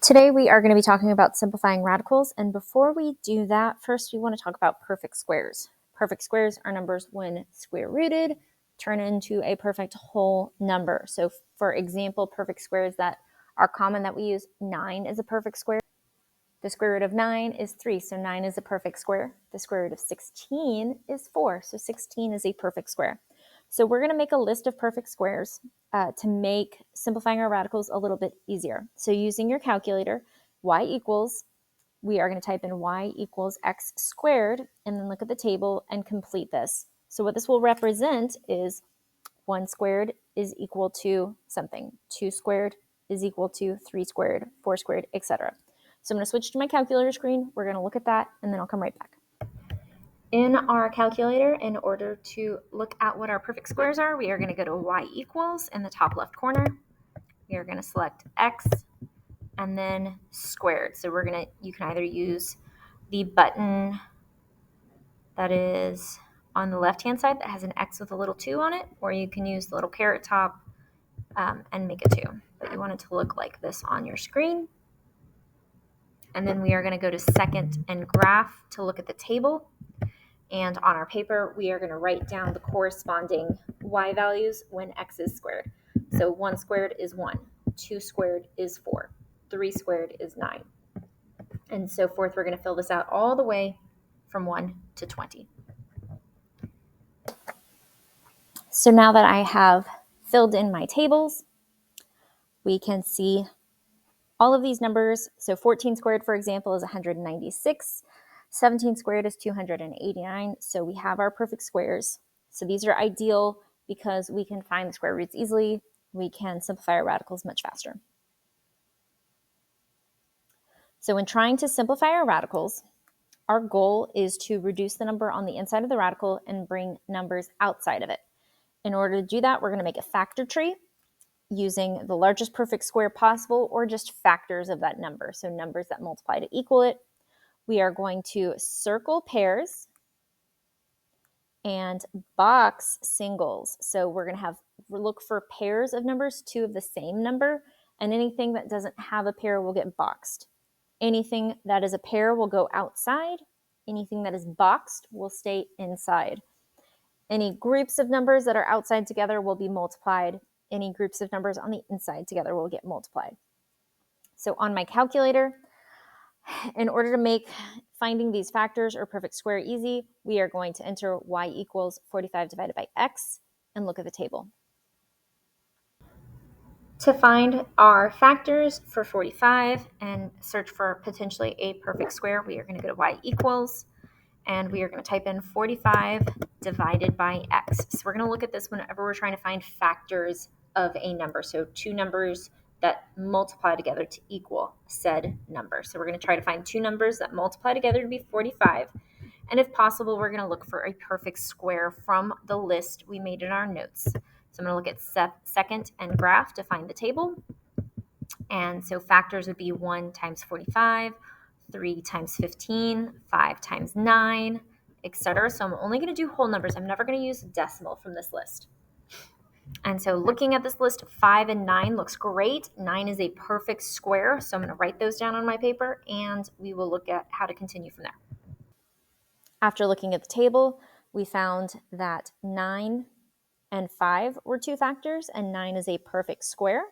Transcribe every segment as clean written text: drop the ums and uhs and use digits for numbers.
Today we are going to be talking about simplifying radicals, and before we do that, first we want to talk about perfect squares. Perfect squares are numbers when square rooted turn into a perfect whole number. So for example, perfect squares that are common that we use, 9 is a perfect square. The square root of 9 is 3, so 9 is a perfect square. The square root of 16 is 4, so 16 is a perfect square. So we're going to make a list of perfect squares to make simplifying our radicals a little bit easier. So using your calculator, we are going to type in y equals x squared, and then look at the table and complete this. So what this will represent is 1 squared is equal to something, 2 squared is equal to 3 squared, 4 squared, etc. So I'm going to switch to my calculator screen. We're going to look at that, and then I'll come right back. In our calculator, in order to look at what our perfect squares are, we are going to go to y equals in the top left corner. We are going to select x and then squared. So you can either use the button that is on the left-hand side that has an x with a little 2 on it, or you can use the little caret top and make a 2. But you want it to look like this on your screen. And then we are going to go to second and graph to look at the table. And on our paper, we are going to write down the corresponding y values when x is squared. So 1 squared is 1, 2 squared is 4, 3 squared is 9, and so forth. We're going to fill this out all the way from 1 to 20. So now that I have filled in my tables, we can see all of these numbers. So 14 squared, for example, is 196. 17 squared is 289. So we have our perfect squares. So these are ideal because we can find the square roots easily. We can simplify our radicals much faster. So when trying to simplify our radicals, our goal is to reduce the number on the inside of the radical and bring numbers outside of it. In order to do that, we're going to make a factor tree using the largest perfect square possible, or just factors of that number, so numbers that multiply to equal it. We are going to circle pairs and box singles. So we're going to look for pairs of numbers, 2 of the same number, and anything that doesn't have a pair will get boxed. Anything that is a pair will go outside. Anything that is boxed will stay inside. Any groups of numbers that are outside together will be multiplied. Any groups of numbers on the inside together will get multiplied. So on my calculator, in order to make finding these factors or perfect square easy, we are going to enter y equals 45 divided by x and look at the table. To find our factors for 45 and search for potentially a perfect square, we are going to go to y equals, and we are going to type in 45 divided by x. So we're going to look at this whenever we're trying to find factors of a number. So 2 numbers that multiply together to equal said number. So we're going to try to find 2 numbers that multiply together to be 45. And if possible, we're going to look for a perfect square from the list we made in our notes. So I'm going to look at second and graph to find the table. And so factors would be 1 times 45, 3 times 15, 5 times 9, etc. So I'm only going to do whole numbers. I'm never going to use decimal from this list. And so looking at this list, 5 and 9 looks great. 9 is a perfect square, so I'm going to write those down on my paper, and we will look at how to continue from there. After looking at the table, we found that 9 and 5 were 2 factors, and 9 is a perfect square.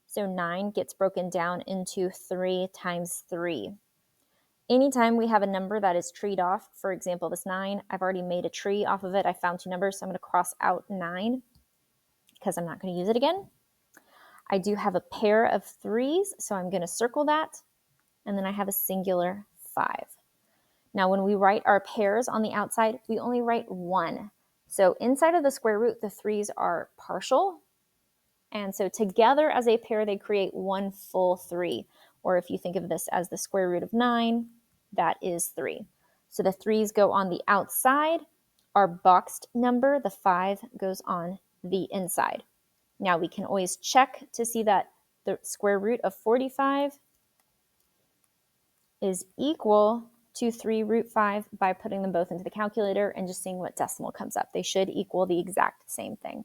So 9 gets broken down into 3 times 3. Anytime we have a number that is treed off, for example, this 9, I've already made a tree off of it. I found 2 numbers, so I'm going to cross out 9 because I'm not going to use it again. I do have a pair of 3s, so I'm going to circle that, and then I have a singular 5. Now, when we write our pairs on the outside, we only write 1. So inside of the square root, the 3s are partial, and so together as a pair, they create 1 full 3. Or if you think of this as the square root of 9, that is 3. So the 3s go on the outside. Our boxed number, the 5, goes on the inside. Now we can always check to see that the square root of 45 is equal to 3 root 5 by putting them both into the calculator and just seeing what decimal comes up. They should equal the exact same thing.